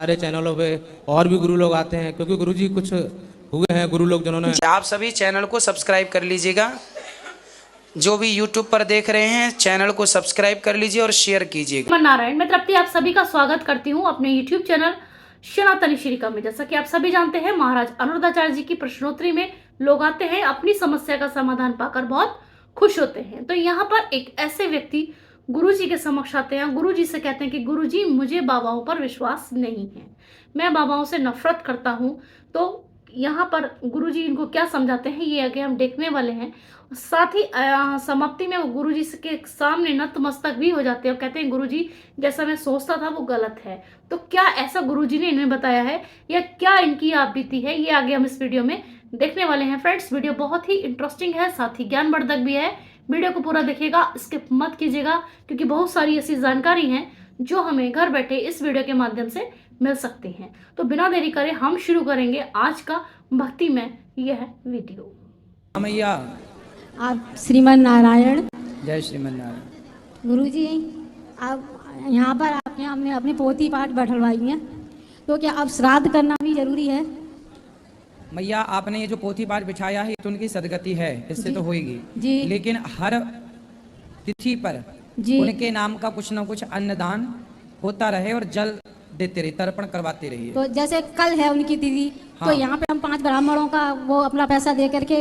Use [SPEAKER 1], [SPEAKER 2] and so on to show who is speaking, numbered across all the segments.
[SPEAKER 1] सारे चैनलों पे और भी गुरु लोग आते हैं, क्योंकि गुरु जी कुछ हुए हैं गुरु लोग जिन्होंने।
[SPEAKER 2] आप सभी चैनल को सब्सक्राइब कर लीजिएगा। जो भी YouTube पर देख रहे हैं चैनल को सब्सक्राइब कर लीजिए और शेयर कीजिएगा।
[SPEAKER 3] नारायण, मैं तृप्ति आप सभी का स्वागत करती हूं अपने YouTube चैनल सनातनी श्रीका में। जैसा कि आप सभी जानते हैं, महाराज अनुरुद्धाचार्य जी की प्रश्नोत्तरी में लोग आते हैं, अपनी समस्या का समाधान पाकर बहुत खुश होते हैं। तो यहाँ पर एक ऐसे व्यक्ति गुरु जी के समक्ष आते हैं, गुरु जी से कहते हैं कि गुरु जी, मुझे बाबाओं पर विश्वास नहीं है, मैं बाबाओं से नफरत करता हूँ। तो यहाँ पर गुरुजी इनको क्या समझाते हैं ये आगे हम देखने वाले हैं। साथ ही समाप्ति में वो गुरुजी के सामने नतमस्तक भी हो जाते हैं और कहते हैं गुरुजी, जैसा मैं सोचता था वो गलत है। तो क्या ऐसा गुरुजी ने इन्हें बताया है या क्या इनकी आप बीती है, ये आगे हम इस वीडियो में देखने वाले हैं। फ्रेंड्स, वीडियो बहुत ही इंटरेस्टिंग है, साथ ही ज्ञानवर्धक भी है। वीडियो को पूरा देखिएगा, स्किप मत कीजिएगा, क्योंकि बहुत सारी ऐसी जानकारी है जो हमें घर बैठे इस वीडियो के माध्यम से मिल सकते हैं। तो बिना देरी करे हम शुरू करेंगे आज का भक्ति में यह वीडियो।
[SPEAKER 2] मैया
[SPEAKER 4] आप श्रीमन नारायण।
[SPEAKER 2] जय श्रीमन नारायण।
[SPEAKER 4] गुरुजी, आप यहाँ पर आपके हमने अपनी पोथी पाठ बैठलवाई है, तो क्या अब श्राद्ध करना भी जरूरी है?
[SPEAKER 5] मैया, आपने ये जो पोथी पाठ बिछाया है ये तो उनकी सदगति है, इससे तो होएगी
[SPEAKER 4] जी।
[SPEAKER 5] लेकिन हर तिथि पर
[SPEAKER 4] जी
[SPEAKER 5] उनके नाम का कुछ न कुछ अन्नदान होता रहे और जल देते रहिए, तर्पण करवाते रहिए।
[SPEAKER 4] तो जैसे कल है उनकी तिथि,
[SPEAKER 5] हाँ।
[SPEAKER 4] तो यहाँ पे हम 5 ब्राह्मणों का वो अपना पैसा दे करके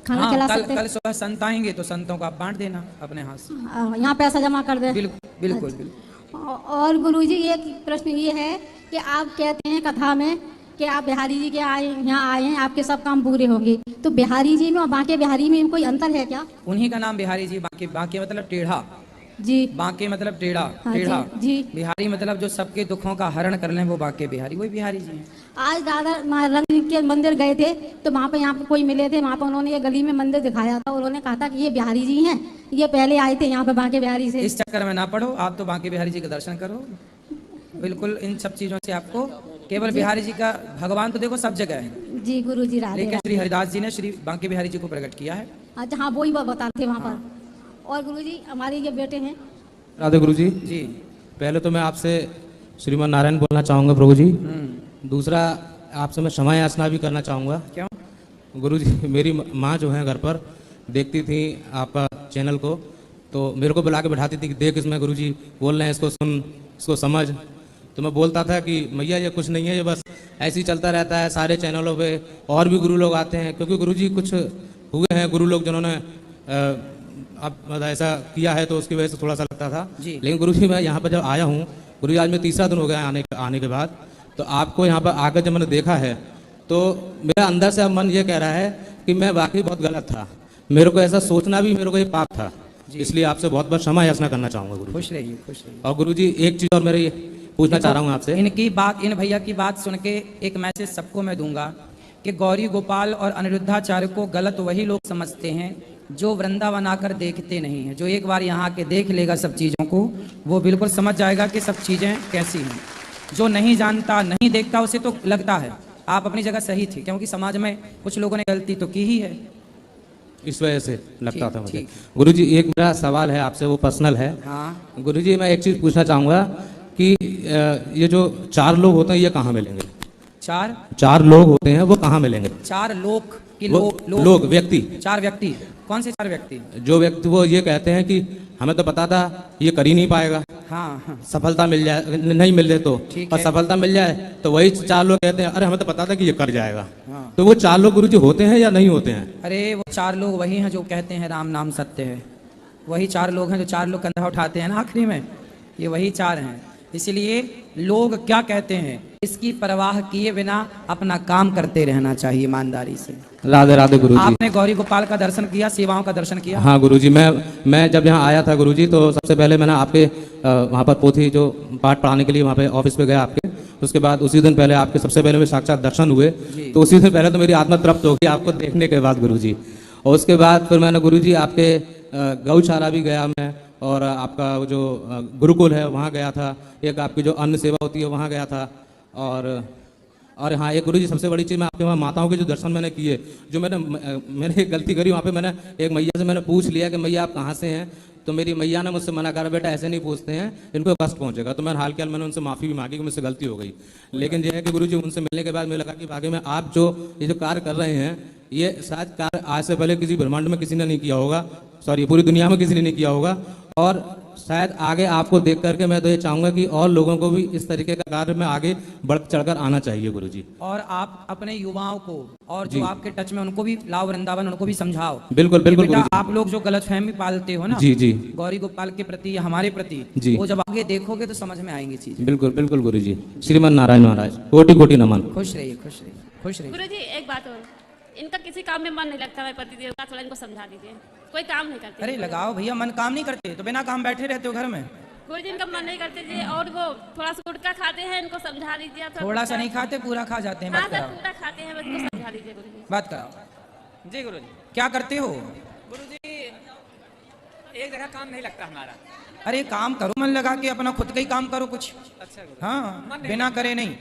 [SPEAKER 4] खाना खिला सकते हैं।
[SPEAKER 5] कल सुबह संत आएंगे तो संतों को आप बांट देना अपने हाथ से।
[SPEAKER 4] यहाँ पैसा जमा कर दे।
[SPEAKER 5] बिल्कुल बिल्कुल
[SPEAKER 4] अच्छा।
[SPEAKER 5] बिल्कुल।
[SPEAKER 4] और गुरुजी, एक प्रश्न ये है कि आप कहते हैं कथा में कि आप बिहारी जी के यहाँ आए हैं, आपके सब काम पूरे होंगे। तो बिहारी जी में और बांके बिहारी में कोई अंतर है क्या?
[SPEAKER 5] उन्हीं का नाम बिहारी जी। बाकी बाकी मतलब टेढ़ा
[SPEAKER 4] जी।
[SPEAKER 5] बांके मतलब टेढ़ा।
[SPEAKER 4] हाँ,
[SPEAKER 5] टेढ़ा
[SPEAKER 4] जी।
[SPEAKER 5] बिहारी मतलब जो सबके दुखों का हरण कर लें, वो बांके बिहारी, वही बिहारी जी हैं।
[SPEAKER 4] आज दादा रंग के मंदिर गए थे, तो वहाँ पे यहाँ पे कोई मिले थे, वहाँ पे उन्होंने ये गली में मंदिर दिखाया था, उन्होंने कहा था कि ये बिहारी जी हैं, ये पहले आए थे यहाँ पे बांके बिहारी से।
[SPEAKER 5] इस चक्कर में ना पढ़ो, आप तो बांके बिहारी जी के दर्शन करो। बिल्कुल इन सब चीजों से आपको केवल बिहारी जी का, भगवान तो देखो सब जगह है
[SPEAKER 4] जी गुरुजी, राधे
[SPEAKER 5] लेकिन
[SPEAKER 4] राधे।
[SPEAKER 5] श्री हरिदास जी ने श्री बांके बिहारी जी को प्रकट किया है।
[SPEAKER 4] अच्छा, हाँ, वो ही बता रहे थे वहाँ पर। और गुरुजी, हमारे ये बेटे हैं।
[SPEAKER 1] राधे गुरु जी।
[SPEAKER 5] जी।
[SPEAKER 1] पहले तो मैं आपसे श्रीमान नारायण बोलना चाहूँगा प्रभु जी। दूसरा, आपसे मैं क्षमा याचना भी करना चाहूँगा।
[SPEAKER 5] क्यों?
[SPEAKER 1] गुरु जी, मेरी माँ जो है घर पर देखती थी आपका चैनल को, तो मेरे को बुला के बैठाती थी कि देख इसमें गुरु जी बोल रहे हैं, इसको सुन, इसको समझ। तो मैं बोलता था कि मैया ये कुछ नहीं है, ये बस ऐसे ही चलता रहता है, सारे चैनलों पे और भी गुरु लोग आते हैं, क्योंकि गुरु जी कुछ हुए हैं गुरु लोग जिन्होंने अब ऐसा किया है, तो उसकी वजह से थोड़ा सा लगता था। लेकिन गुरु जी, मैं यहाँ पर जब आया हूँ गुरु जी, आज मैं तीसरा दिन हो गया आने के बाद, तो आपको यहाँ पर आकर जब मैंने देखा है तो मेरा अंदर से अब मन ये कह रहा है कि मैं वाकई बहुत गलत था, मेरे को ऐसा सोचना भी मेरे को ये पाप था। इसलिए आपसे बहुत बहुत क्षमा याचना करना चाहूँगा गुरु।
[SPEAKER 5] खुश रहिए, खुश रहिए।
[SPEAKER 1] और गुरु जी, एक चीज़ और मेरे पूछना चाह रहा हूँ आपसे।
[SPEAKER 5] इनकी बात, इन भैया की बात सुन के एक मैसेज सबको मैं दूंगा कि गौरी गोपाल और अनिरुद्धाचार्य को गलत वही लोग समझते हैं जो वृंदावन आकर देखते नहीं हैं। जो एक बार यहाँ आके देख लेगा सब चीज़ों को, वो बिल्कुल समझ जाएगा कि सब चीज़ें कैसी हैं। जो नहीं जानता, नहीं देखता, उसे तो लगता है आप अपनी जगह सही थे, क्योंकि समाज में कुछ लोगों ने गलती तो की ही है,
[SPEAKER 1] इस वजह से लगता था मुझे। गुरु जी, एक मेरा सवाल है आपसे, वो पर्सनल है।
[SPEAKER 5] हाँ।
[SPEAKER 1] गुरु जी, मैं एक चीज़ पूछना चाहूँगा कि ये जो 4 लोग होते हैं ये कहाँ मिलेंगे? 4 लोग होते हैं, वो कहाँ मिलेंगे?
[SPEAKER 5] 4 लोग की
[SPEAKER 1] लोग व्यक्ति,
[SPEAKER 5] 4 व्यक्ति। कौन से 4 व्यक्ति?
[SPEAKER 1] जो व्यक्ति वो ये कहते हैं कि हमें तो पता था ये कर ही नहीं पाएगा,
[SPEAKER 5] हाँ, हाँ।
[SPEAKER 1] सफलता मिल जाए, नहीं मिल जाए तो,
[SPEAKER 5] ठीक
[SPEAKER 1] और
[SPEAKER 5] है।
[SPEAKER 1] सफलता मिल जाए तो वही 4 लोग कहते हैं अरे हमें तो पता था कि ये कर जाएगा।
[SPEAKER 5] हाँ।
[SPEAKER 1] तो वो 4 लोग गुरु जी होते हैं या नहीं होते हैं?
[SPEAKER 5] अरे वो 4 लोग वही हैं जो कहते हैं राम नाम सत्य है। वही 4 लोग हैं जो 4 लोग कंधा उठाते हैं ना आखिरी में, ये वही 4 हैं। इसलिए लोग क्या कहते हैं इसकी परवाह किए बिना अपना काम करते रहना चाहिए ईमानदारी से।
[SPEAKER 1] राधे राधे गुरु जी।
[SPEAKER 5] आपने गौरी गोपाल का दर्शन किया, सेवाओं का दर्शन किया?
[SPEAKER 1] हाँ गुरु जी, मैं जब यहाँ आया था गुरु जी, तो सबसे पहले मैंने आपके वहाँ पर पोथी जो पाठ पढ़ाने के लिए वहाँ पे ऑफिस पे गया आपके। उसके बाद उसी दिन पहले आपके सबसे पहले में साक्षात दर्शन हुए, तो उसी दिन पहले तो मेरी आत्मा तृप्त होगी आपको देखने के बाद गुरु जी। और उसके बाद फिर मैंने गुरु जी आपके गौशाला भी गया मैं, और आपका जो गुरुकुल है वहाँ गया था, एक आपकी जो अन्न सेवा होती है वहाँ गया था। और हाँ, एक गुरु जी सबसे बड़ी चीज़, मैं आपके वहाँ माताओं के जो दर्शन मैंने किए, जो मैंने एक गलती करी वहाँ पे, मैंने एक मैया से मैंने पूछ लिया कि मैया आप कहाँ से हैं, तो मेरी मैया ने मुझसे मना करा, बेटा ऐसे नहीं पूछते हैं, इनको कष्ट पहुंचेगा। तो मैं हाल के हाल मैंने उनसे माफ़ी भी मांगी कि मुझसे गलती हो गई। लेकिन यह है कि गुरुजी उनसे मिलने के बाद मुझे लगा कि वाकई में आप जो ये जो कार्य कर रहे हैं, ये शायद कार्य आज से पहले किसी ब्रह्मांड में किसी ने नहीं किया होगा, सॉरी पूरी दुनिया में किसी ने नहीं किया होगा। और शायद आगे आपको देख करके मैं तो ये चाहूँगा कि और लोगों को भी इस तरीके का कार्य में आगे बढ़ चढ़कर आना चाहिए गुरुजी।
[SPEAKER 5] और आप अपने युवाओं को और जो आपके टच में उनको भी लाओ वृंदावन, उनको भी समझाओ।
[SPEAKER 1] बिल्कुल बिल्कुल
[SPEAKER 5] बेटा,
[SPEAKER 1] गुरुजी।
[SPEAKER 5] आप लोग जो गलतफहमी पालते हो ना
[SPEAKER 1] जी जी
[SPEAKER 5] गौरी गोपाल के प्रति या हमारे प्रति,
[SPEAKER 1] जी।
[SPEAKER 5] वो जब आगे देखोगे तो समझ में आएंगी चीज।
[SPEAKER 1] बिल्कुल बिल्कुल गुरुजी। श्रीमन नारायण महाराज कोटि कोटि नमन।
[SPEAKER 5] खुश रहिए, खुश रहिए, खुश रहिए।
[SPEAKER 6] गुरुजी एक बात और, इनका किसी काम में मन नहीं लगता है पतिदेव का, थोड़ा इनको समझा दीजिए, कोई काम नहीं करते।
[SPEAKER 5] अरे लगाओ भैया, मन काम नहीं करते तो बिना काम बैठे रहते हो घर में।
[SPEAKER 6] गुरुजी इनका मन नहीं करते जी, और वो थोड़ा सा गुटखा खाते हैं, इनको समझा दीजिए।
[SPEAKER 5] थोड़ा सा नहीं खाते, पूरा खा जाते हैं।
[SPEAKER 6] हाँ
[SPEAKER 5] बात
[SPEAKER 6] सर,
[SPEAKER 5] कराओ,
[SPEAKER 6] पूरा खाते हैं, बस इनको समझा दीजिए गुरुजी।
[SPEAKER 5] बात कराओ।
[SPEAKER 7] जी गुरुजी।
[SPEAKER 5] क्या करते हो?
[SPEAKER 7] गुरुजी एक जगह काम नहीं लगता हमारा।
[SPEAKER 5] अरे काम करो, मन लगा के अपना खुद का ही काम करो कुछ।
[SPEAKER 7] अच्छा गुरुजी।
[SPEAKER 5] हाँ, बिना करे नहीं।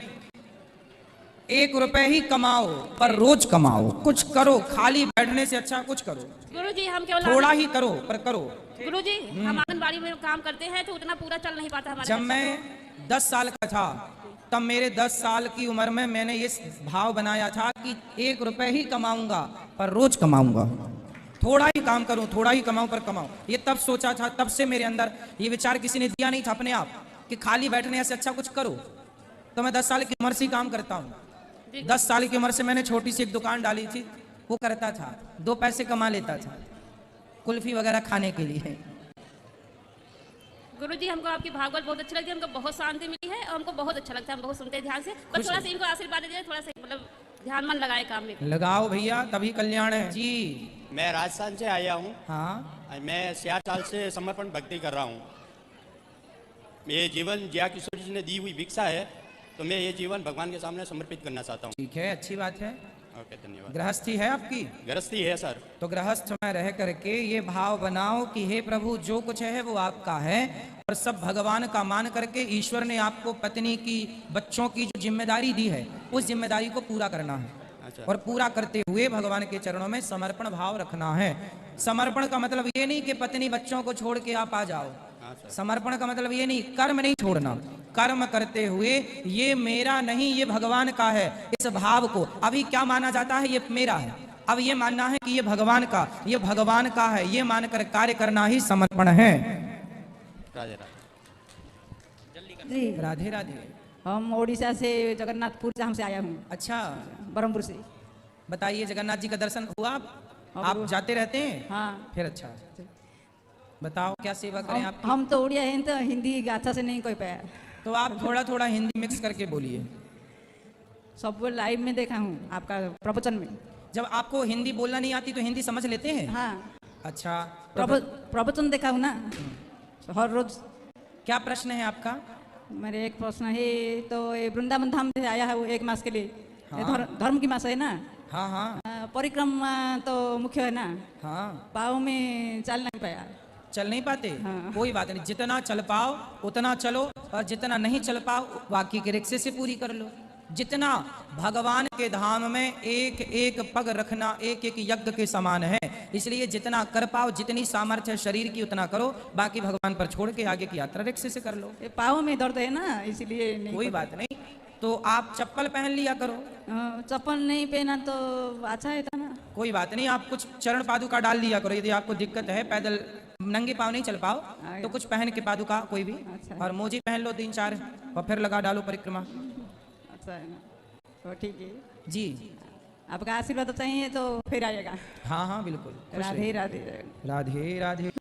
[SPEAKER 5] 1 रुपए ही कमाओ पर रोज कमाओ, कुछ करो। खाली बैठने से अच्छा कुछ करो।
[SPEAKER 6] गुरुजी हम केवल
[SPEAKER 5] थोड़ा ही करो पर करो।
[SPEAKER 6] गुरुजी हम आंगनबाड़ी में काम करते हैं तो उतना पूरा चल नहीं पाता हमारे।
[SPEAKER 5] जब मैं 10 साल का था तब मेरे 10 साल की उम्र में मैंने ये भाव बनाया था कि 1 रुपए ही कमाऊंगा पर रोज कमाऊंगा। थोड़ा ही काम करूं, थोड़ा ही कमाऊं पर कमाऊं। ये तब सोचा था, तब से मेरे अंदर ये विचार किसी ने दिया नहीं था अपने आप कि खाली बैठने से अच्छा कुछ करो। तो मैं 10 साल की उम्र से ही काम करता हूँ। 10 साल की उम्र से मैंने छोटी सी एक दुकान डाली थी, वो करता था, 2 पैसे कमा लेता था कुल्फी वगैरह खाने के लिए।
[SPEAKER 6] गुरुजी हमको आपकी भागवत बहुत अच्छी लगती है, हमको बहुत शांति मिली है और हमको बहुत अच्छा लगता है, हम बहुत सुनते हैं ध्यान से। बस थोड़ा सा इनको आशीर्वाद दीजिए, थोड़ा सा मतलब ध्यान मन लगाए काम में।
[SPEAKER 5] लगाओ भैया, तभी कल्याण है जी।
[SPEAKER 8] मैं राजस्थान से आया हूँ।
[SPEAKER 5] हाँ,
[SPEAKER 8] मैं 66 साल से समर्पण भक्ति कर रहा हूँ। ये जीवन जया किशोर जी ने दी हुई भिक्षा है, तो मैं ये जीवन भगवान के सामने समर्पित करना चाहता हूँ।
[SPEAKER 5] ठीक है, अच्छी बात है।
[SPEAKER 8] ओके, धन्यवाद।
[SPEAKER 5] गृहस्थी है आपकी?
[SPEAKER 8] गृहस्थी है सर।
[SPEAKER 5] तो गृहस्थ में रह करके ये भाव बनाओ कि हे प्रभु, जो कुछ है वो आपका है और सब भगवान का मान करके ईश्वर ने आपको पत्नी की, बच्चों की जो जिम्मेदारी दी है, उस जिम्मेदारी को पूरा करना है।
[SPEAKER 8] अच्छा।
[SPEAKER 5] और पूरा करते हुए भगवान के चरणों में समर्पण भाव रखना है। समर्पण का मतलब ये नहीं कि पत्नी बच्चों को छोड़ के आप आ जाओ। समर्पण का मतलब ये नहीं, कर्म नहीं छोड़ना। कर्म करते हुए ये मेरा नहीं, ये भगवान का है, इस भाव को अभी क्या माना जाता है, ये मेरा है, अब ये मानना है कि ये भगवान का, ये भगवान का है, ये मानकर कार्य करना ही समर्पण है।
[SPEAKER 8] राधे
[SPEAKER 4] जी
[SPEAKER 5] राधे राधे।
[SPEAKER 4] हम उड़ीसा से जगन्नाथपुर धाम से आया हूँ,
[SPEAKER 5] अच्छा,
[SPEAKER 4] ब्रह्मपुर से।
[SPEAKER 5] बताइए, जगन्नाथ जी का दर्शन हुआ? आप जाते रहते हैं?
[SPEAKER 4] हाँ,
[SPEAKER 5] फिर अच्छा, बताओ क्या सेवा करें आप?
[SPEAKER 4] हम तो उड़िया हैं तो हिंदी गाथा से नहीं कोई पाया,
[SPEAKER 5] तो आप थोड़ा थोड़ा हिंदी मिक्स करके बोलिए।
[SPEAKER 4] सब लाइव में देखा हूँ आपका प्रवचन में।
[SPEAKER 5] जब आपको हिंदी बोलना नहीं आती तो हिंदी समझ लेते हैं?
[SPEAKER 4] हाँ,
[SPEAKER 5] अच्छा,
[SPEAKER 4] प्रवचन देखा हूँ ना हर रोज।
[SPEAKER 5] क्या प्रश्न है आपका?
[SPEAKER 4] मेरे एक प्रश्न है, तो ये वृंदावन धाम से आया है वो 1 मास के लिए। ये धर्म की मास है ना।
[SPEAKER 5] हाँ हाँ
[SPEAKER 4] परिक्रमा तो मुख्य है ना।
[SPEAKER 5] हाँ,
[SPEAKER 4] पाँव में चल नहीं पाया।
[SPEAKER 5] चल नहीं पाते?
[SPEAKER 4] हाँ।
[SPEAKER 5] कोई बात नहीं, जितना चल पाओ उतना चलो, और जितना नहीं चल पाओ बाकी के रिक्शे से पूरी कर लो। जितना भगवान के धाम में एक एक पग रखना एक एक यज्ञ के समान है, इसलिए जितना कर पाओ, जितनी सामर्थ्य है शरीर की उतना करो, बाकी भगवान पर छोड़ के आगे की यात्रा रिक्शे से कर लो।
[SPEAKER 4] ये पाँव में दर्द है ना, इसलिए नहीं।
[SPEAKER 5] कोई बात नहीं, तो आप चप्पल पहन लिया करो।
[SPEAKER 4] चप्पल नहीं पहना तो अच्छा है था ना।
[SPEAKER 5] कोई बात नहीं, आप कुछ चरण पादुका डाल लिया करो। यदि आपको दिक्कत है, पैदल नंगे पाँव नहीं चल पाओ तो कुछ पहन के पादुका कोई भी,
[SPEAKER 4] अच्छा।
[SPEAKER 5] और मोजी पहन लो 3-4 और फिर लगा डालो परिक्रमा।
[SPEAKER 4] अच्छा है ना, तो ठीक है
[SPEAKER 5] जी।
[SPEAKER 4] आपका आशीर्वाद चाहिए तो फिर आइएगा।
[SPEAKER 5] हाँ हाँ बिल्कुल। खुश
[SPEAKER 4] राधे
[SPEAKER 5] रहिए।
[SPEAKER 4] राधे।
[SPEAKER 5] राधे राधे।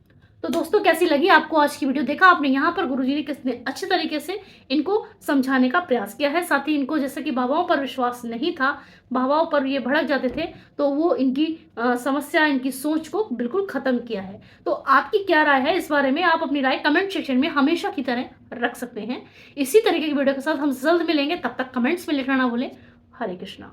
[SPEAKER 3] तो दोस्तों, कैसी लगी आपको आज की वीडियो? देखा आपने यहाँ पर गुरुजी ने कितने अच्छे तरीके से इनको समझाने का प्रयास किया है। साथ ही इनको जैसे कि बाबाओं पर विश्वास नहीं था, बाबाओं पर ये भड़क जाते थे, तो वो इनकी समस्या, इनकी सोच को बिल्कुल खत्म किया है। तो आपकी क्या राय है इस बारे में? आप अपनी राय कमेंट सेक्शन में हमेशा की तरह रख सकते हैं। इसी तरीके की वीडियो के साथ हम जल्द मिलेंगे, तब तक कमेंट्स में लिखना ना भूलें। हरे कृष्णा।